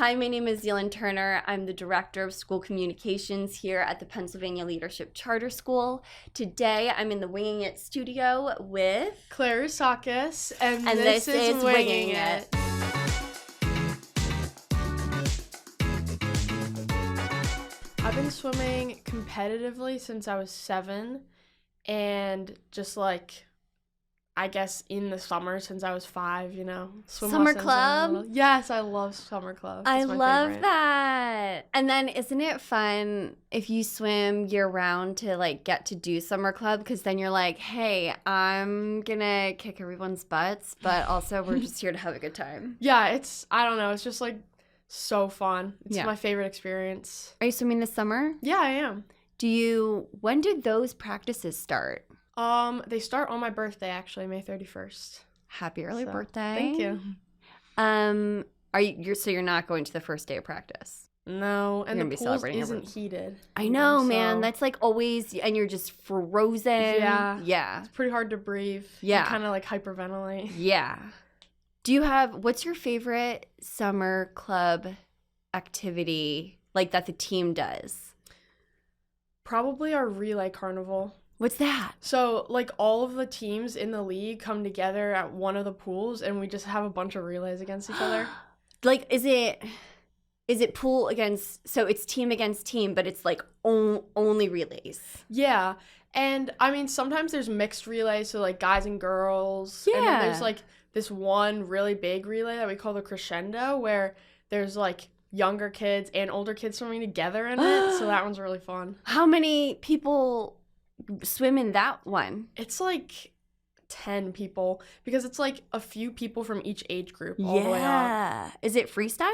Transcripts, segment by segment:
Hi, my name is Zealand Turner. I'm the Director of School Communications here at the Pennsylvania Leadership Charter School. Today, I'm in the Winging It studio with... Claire Roussakis, and this is Winging It. I've been swimming competitively since I was 7, and just like, I guess in the summer since I was 5, you know. Summer club? Yes, I love summer club. I love that. And then isn't it fun if you swim year round to like get to do summer club? Because then you're like, hey, I'm gonna kick everyone's butts, but also we're just here to have a good time. Yeah, I don't know, it's just like so fun. It's my favorite experience. Are you swimming this summer? Yeah, I am. When did those practices start? They start on my birthday, actually, May 31st. Happy early birthday. Thank you. You're not going to the first day of practice? No, and the pool isn't heated. I know, man. That's like always, and you're just frozen. Yeah. It's pretty hard to breathe. Yeah. Kind of like hyperventilate. Yeah. What's your favorite summer club activity like that the team does? Probably our relay carnival. What's that? So, like, all of the teams in the league come together at one of the pools, and we just have a bunch of relays against each other. Like, is it pool against, so it's team against team, but it's, like, only relays? Yeah. And, I mean, sometimes there's mixed relays, so, like, guys and girls. Yeah. And then there's, like, this one really big relay that we call the crescendo, where there's, like, younger kids and older kids swimming together in it. So that one's really fun. How many people swim in that one? It's like 10 people because it's like a few people from each age group all the way up. Is it freestyle?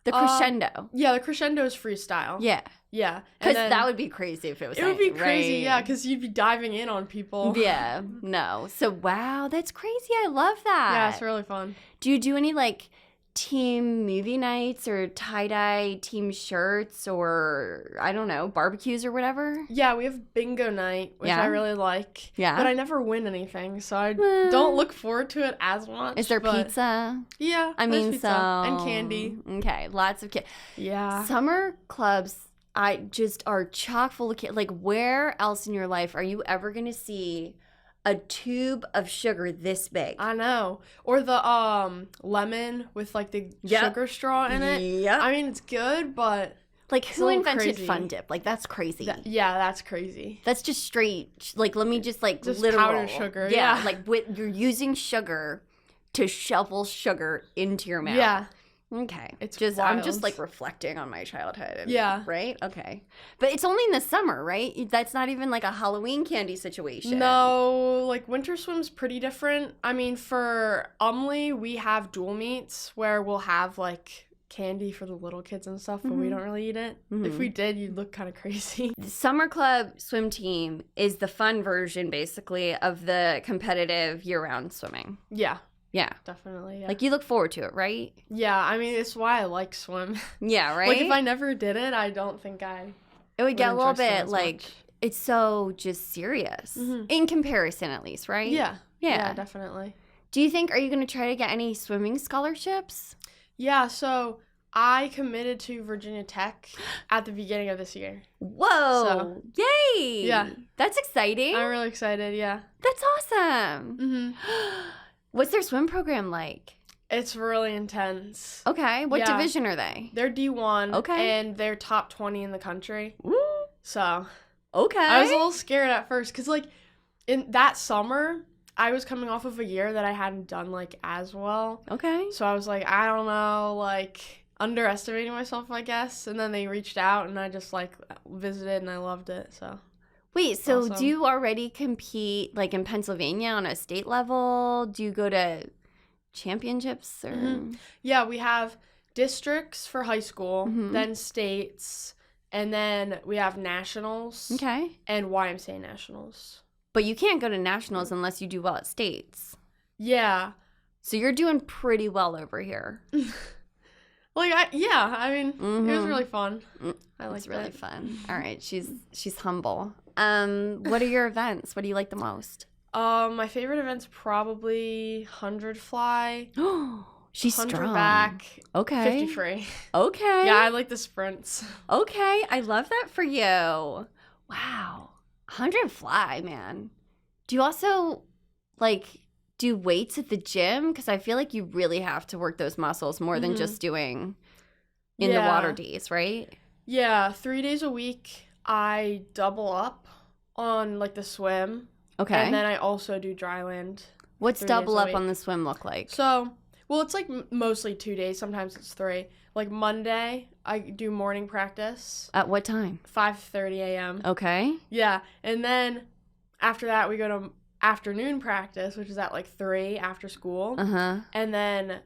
The crescendo. Yeah, the crescendo is freestyle. Yeah. Because that would be crazy if it was. It would be crazy, yeah, because you'd be diving in on people. Yeah. No. So wow, that's crazy. I love that. Yeah, it's really fun. Do you do any like team movie nights or tie-dye team shirts or, I don't know, barbecues or whatever? Yeah, we have bingo night, which I really like. Yeah. But I never win anything, so I don't look forward to it as much. Is there pizza? Yeah, there's pizza. And candy. Okay, lots of candy. Yeah. Summer clubs, are chock full of candy. Like, where else in your life are you ever going to see a tube of sugar this big? I know. Or the lemon with like the sugar straw in it. Yeah. I mean, it's good, but like, who invented Fun Dip? Like, that's crazy. That's crazy. That's just straight. Like, let me just literal powdered sugar. Yeah. Like you're using sugar to shovel sugar into your mouth. Yeah. Okay. It's just wild. I'm just like reflecting on my childhood. Yeah. Right? Okay. But it's only in the summer, right? That's not even like a Halloween candy situation. No, like winter swim's pretty different. I mean, for Umley, we have dual meets where we'll have like candy for the little kids and stuff, but we don't really eat it. If we did, you'd look kind of crazy. The summer club swim team is the fun version, basically, of the competitive year-round swimming. Yeah. Yeah. Definitely, yeah. Like, you look forward to it, right? Yeah, I mean, it's why I like swim. Yeah, right? Like, if I never did it, I don't think it would get a little bit, like, it's so just serious. In comparison, at least, right? Yeah. Yeah, definitely. Do you think, are you going to try to get any swimming scholarships? Yeah, so I committed to Virginia Tech at the beginning of this year. Whoa. Yay. Yeah. That's exciting. I'm really excited, yeah. That's awesome. What's their swim program like? It's really intense. Okay. What division are they? They're D1. Okay. And they're top 20 in the country. Woo. So. Okay. I was a little scared at first because, like, in that summer, I was coming off of a year that I hadn't done, like, as well. Okay. So I was like, I don't know, like, underestimating myself, I guess. And then they reached out and I just, like, visited and I loved it, so. Wait, so do you already compete, like, in Pennsylvania on a state level? Do you go to championships? Or? Yeah, we have districts for high school, then states, and then we have nationals. Okay. And YMCA nationals. But you can't go to nationals unless you do well at states. Yeah. So you're doing pretty well over here. Like, I mean, it was really fun. I liked it. It's really fun. All right, she's humble. What are your events? What do you like the most? My favorite event's probably 100 fly. She's 100 strong. back, Okay. 50 free. Okay. Yeah, I like the sprints. Okay, I love that for you. Wow. 100 fly, man. Do you also, like, do weights at the gym? Because I feel like you really have to work those muscles more than just doing in the water days, right? Yeah, 3 days a week, I double up on, like, the swim. Okay. And then I also do dry land. What's 3 double days a up week. on the swim look like? So, well, it's like mostly 2 days. Sometimes it's 3. Like Monday, I do morning practice. At what time? 5:30 a.m. Okay. Yeah, and then after that, we go to afternoon practice, which is at like 3 after school. Uh-huh. And then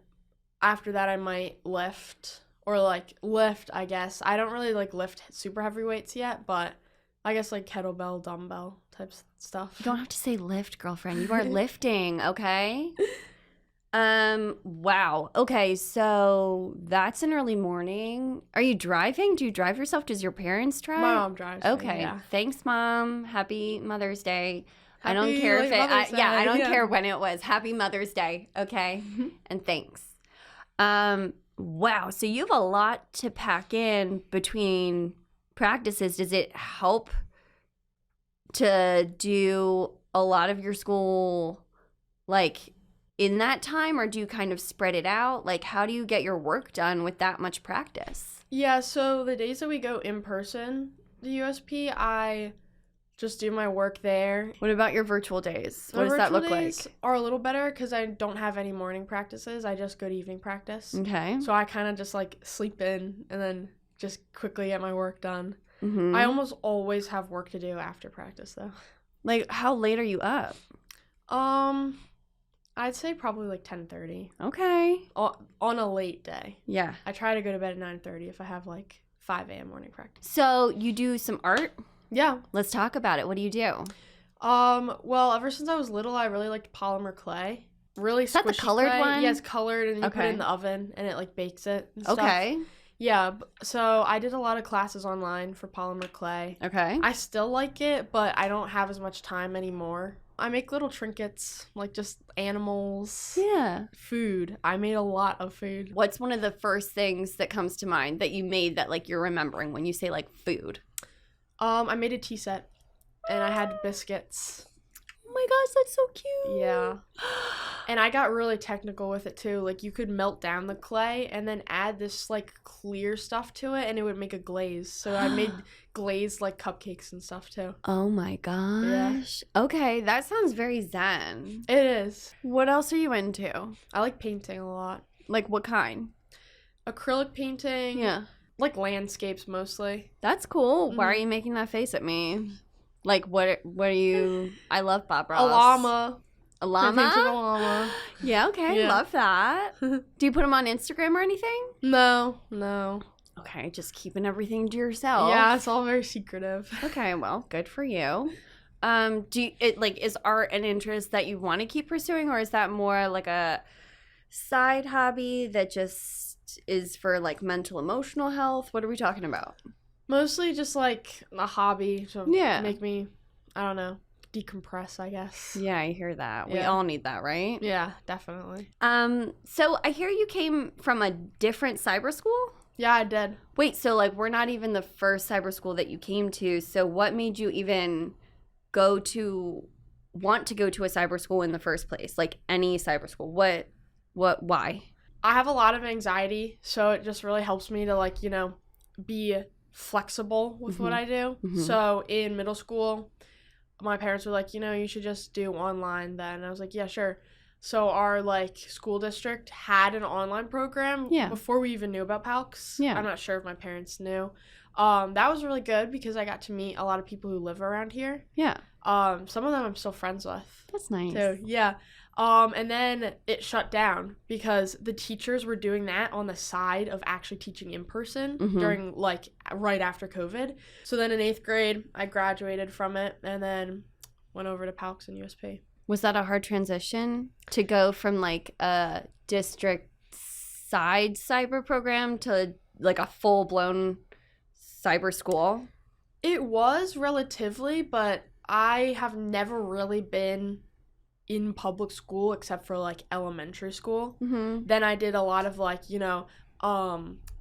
after that, I might lift, I guess. I don't really like lift super heavy weights yet, but I guess like kettlebell, dumbbell type stuff. You don't have to say lift, girlfriend. You are lifting, okay? Wow. Okay, so that's an early morning. Are you driving? Do you drive yourself? Does your parents drive? My mom drives. Okay. Yeah. Thanks, Mom. Happy Mother's Day. I don't Happy care if late it Mother's Day. I don't Yeah. care when it was. Happy Mother's Day. Okay. And thanks. Wow. So you have a lot to pack in between practices. Does it help to do a lot of your school like in that time, or do you kind of spread it out? Like, how do you get your work done with that much practice? Yeah, so the days that we go in person, the USP, I just do my work there. What about your virtual days? What My does that look virtual days like? are a little better because I don't have any morning practices. I just go to evening practice. Okay. So I kind of just like sleep in and then just quickly get my work done. Mm-hmm. I almost always have work to do after practice though. Like, how late are you up? I'd say probably like 10:30 Okay. on a late day. Yeah. I try to go to bed at 9:30 if I have like 5 a.m. morning practice. So you do some art? Yeah. Let's talk about it. What do you do? Well, ever since I was little, I really liked polymer clay. Really Is that the squishy colored clay. one? Yeah, it's colored, and you put it Okay. in the oven, and it like bakes it and stuff. Okay. Yeah, so I did a lot of classes online for polymer clay. Okay. I still like it, but I don't have as much time anymore. I make little trinkets, like just animals, Yeah. food. I made a lot of food. What's one of the first things that comes to mind that you made that like you're remembering when you say like food? I made a tea set, and I had biscuits. Oh my gosh, that's so cute. Yeah. And I got really technical with it too. Like you could melt down the clay and then add this like clear stuff to it and it would make a glaze. So I made glazed like cupcakes and stuff too. Oh my gosh. Yeah. Okay, that sounds very zen. It is. What else are you into? I like painting a lot. Like what kind? Acrylic painting. Yeah. Like landscapes mostly. That's cool. Why are you making that face at me? Like what are you I love Bob Ross. A llama. A llama? I painted a llama. Yeah, okay. Yeah. Love that. Do you put them on Instagram or anything? No. Okay, just keeping everything to yourself. Yeah, it's all very secretive. Okay, well, good for you. Is art an interest that you want to keep pursuing, or is that more like a side hobby that just is for like mental emotional health? What are we talking about? Mostly just like a hobby to Yeah. make me, I don't know, decompress, I guess. Yeah, I hear that. We Yeah. all need that, right? Yeah, definitely. So I hear you came from a different cyber school? Yeah, I did. Wait, so like we're not even the first cyber school that you came to. So what made you even want to go to a cyber school in the first place? Like any cyber school. Why? I have a lot of anxiety, so it just really helps me to like, be flexible with what I do. So in middle school, my parents were like, you should just do online then. And I was like, yeah, sure. So our like school district had an online program before we even knew about PALCS. Yeah. I'm not sure if my parents knew. That was really good because I got to meet a lot of people who live around here. Yeah. Some of them I'm still friends with. That's nice. So yeah. And then it shut down because the teachers were doing that on the side of actually teaching in person during like right after COVID. So then in 8th grade, I graduated from it and then went over to PALCS and USP. Was that a hard transition to go from like a district side cyber program to like a full blown cyber school? It was relatively, but I have never really been in public school except for like elementary school. Mm-hmm. Then I did a lot of like,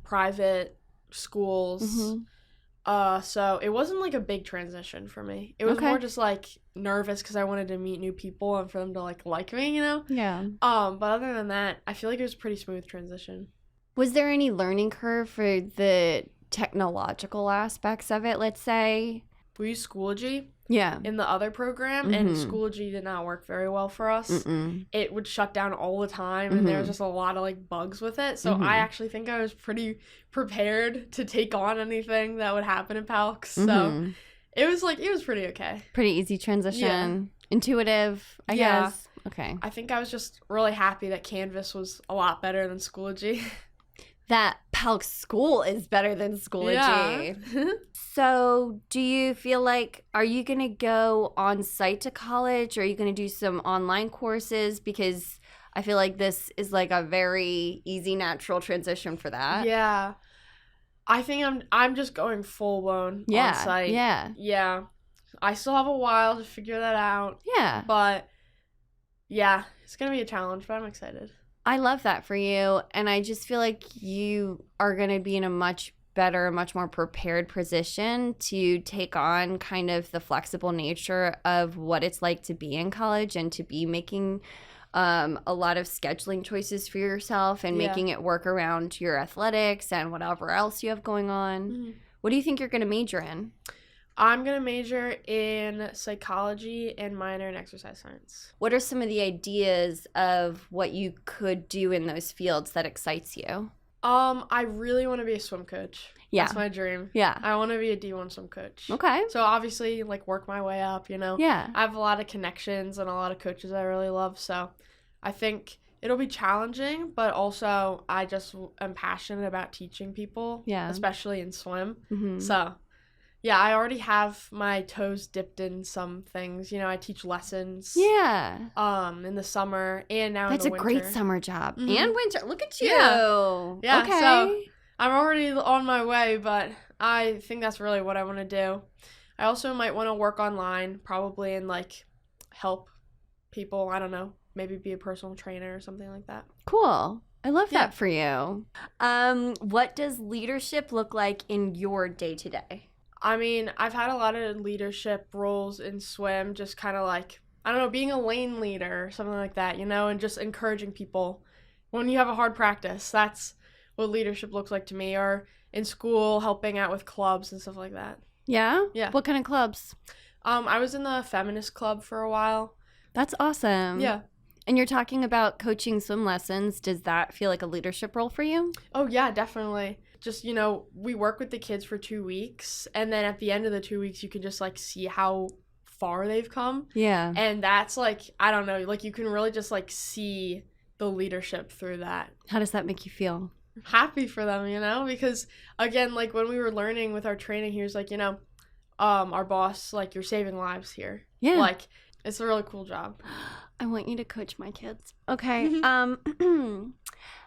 private schools. Mm-hmm. So it wasn't like a big transition for me. It was more just like nervous because I wanted to meet new people and for them to like me, Yeah. But other than that, I feel like it was a pretty smooth transition. Was there any learning curve for the technological aspects of it, let's say? We used Schoology Yeah. in the other program, and Schoology did not work very well for us. Mm-mm. It would shut down all the time, and there was just a lot of like bugs with it. So I actually think I was pretty prepared to take on anything that would happen in PALCS. So it was pretty okay. Pretty easy transition. Yeah. Intuitive, I guess. Okay. I think I was just really happy that Canvas was a lot better than Schoology. That PALCS school is better than Schoology. Yeah. So do you feel like, are you going to go on site to college, or are you going to do some online courses? Because I feel like this is like a very easy, natural transition for that. Yeah. I think I'm just going full blown on site. Yeah. Yeah. I still have a while to figure that out. Yeah. But yeah, it's going to be a challenge, but I'm excited. I love that for you, and I just feel like you are going to be in a much better, much more prepared position to take on kind of the flexible nature of what it's like to be in college and to be making a lot of scheduling choices for yourself and making it work around your athletics and whatever else you have going on. Mm-hmm. What do you think you're going to major in? I'm going to major in psychology and minor in exercise science. What are some of the ideas of what you could do in those fields that excites you? I really want to be a swim coach. Yeah. That's my dream. Yeah. I want to be a D1 swim coach. Okay. So obviously, like, work my way up, Yeah. I have a lot of connections and a lot of coaches I really love, so I think it'll be challenging, but also I just am passionate about teaching people, especially in swim. Mm-hmm. So yeah, I already have my toes dipped in some things. I teach lessons. Yeah. In the summer and now That's in the winter. That's a great summer job. Mm-hmm. And winter. Look at you. Yeah. Okay. So I'm already on my way, but I think that's really what I want to do. I also might want to work online, probably, and like help people. I don't know, maybe be a personal trainer or something like that. Cool. I love that for you. What does leadership look like in your day-to-day? I mean, I've had a lot of leadership roles in swim, just kind of like, I don't know, being a lane leader or something like that, and just encouraging people when you have a hard practice. That's what leadership looks like to me. Or in school, helping out with clubs and stuff like that. Yeah? Yeah. What kind of clubs? I was in the feminist club for a while. That's awesome. Yeah. And you're talking about coaching swim lessons. Does that feel like a leadership role for you? Oh, yeah, definitely. Just, we work with the kids for 2 weeks, and then at the end of the 2 weeks, you can just, like, see how far they've come. Yeah. And that's, like, I don't know, like, you can really just, like, see the leadership through that. How does that make you feel? Happy for them, because, again, like, when we were learning with our training, he was like, our boss, like, you're saving lives here. Yeah. Like, it's a really cool job. I want you to coach my kids. Okay.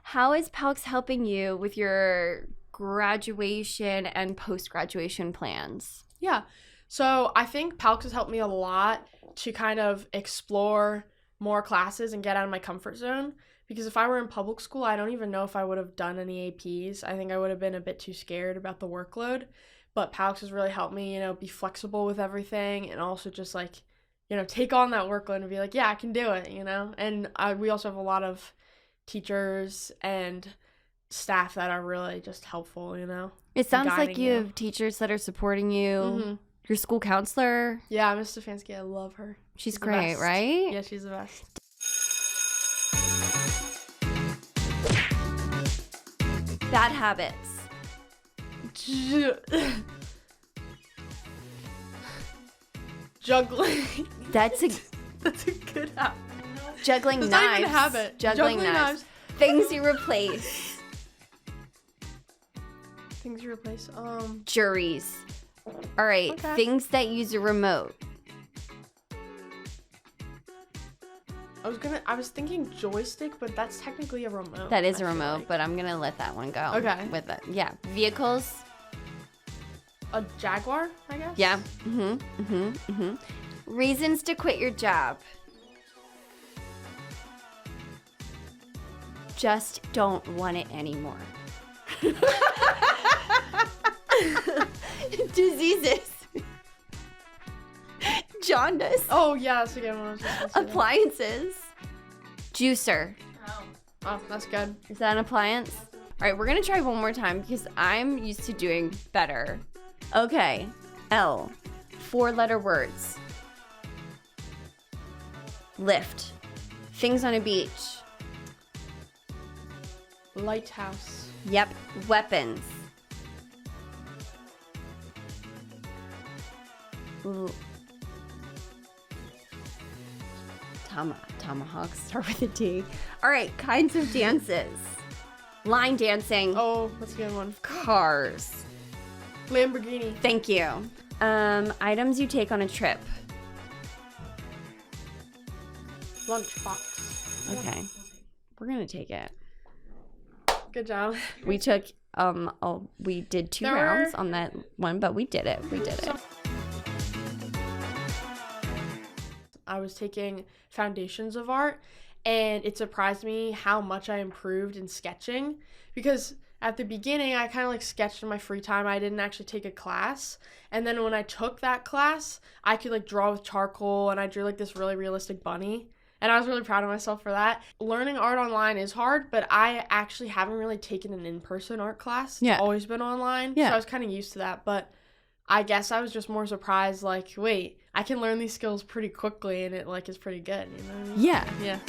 How is PALCS helping you with your graduation and post-graduation plans? Yeah. So I think PALCS has helped me a lot to kind of explore more classes and get out of my comfort zone. Because if I were in public school, I don't even know if I would have done any APs. I think I would have been a bit too scared about the workload. But PALCS has really helped me, be flexible with everything and also just like, take on that workload and be like, yeah, I can do it, And we also have a lot of teachers and staff that are really just helpful, It sounds like you have teachers that are supporting you. Mm-hmm. Your school counselor. Yeah, Miss Stefanski, I love her. She's great, right? Yeah, she's the best. Bad habits. Juggling. That's a good habit. Juggling That's knives. Not even a habit. Juggling knives. Things you replace. Things you replace. Juries. All right. Okay. Things that use a remote. I was thinking joystick, but that's technically a remote. That is a remote, but I'm gonna let that one go. Okay. With it. Yeah. Vehicles. A Jaguar, I guess. Yeah. Reasons to quit your job. just don't want it anymore. Diseases. Jaundice. Oh, yeah, that's a good one. Appliances. Juicer. Oh, that's good. Is that an appliance? All right, we're going to try one more time because I'm used to doing better. Okay. L. 4-letter words. Lift. Things on a beach. Lighthouse. Yep. Weapons. Ooh. Tomahawks start with a T. All right, kinds of dances. Line dancing. Oh, that's a good one. Cars. Lamborghini. Thank you. Items you take on a trip. Lunchbox. Okay. We're gonna take it. Good job. We took we did 2 rounds on that one, but we did it. I was taking foundations of art, and it surprised me how much I improved in sketching, because at the beginning I kind of like sketched in my free time. I didn't actually take a class, and then when I took that class, I could like draw with charcoal, and I drew like this really realistic bunny, and I was really proud of myself for that. Learning art online is hard, but I actually haven't really taken an in-person art class. It's always been online, so I was kind of used to that, but I guess I was just more surprised, like, wait, I can learn these skills pretty quickly, and it like is pretty good, you know what I mean? Yeah.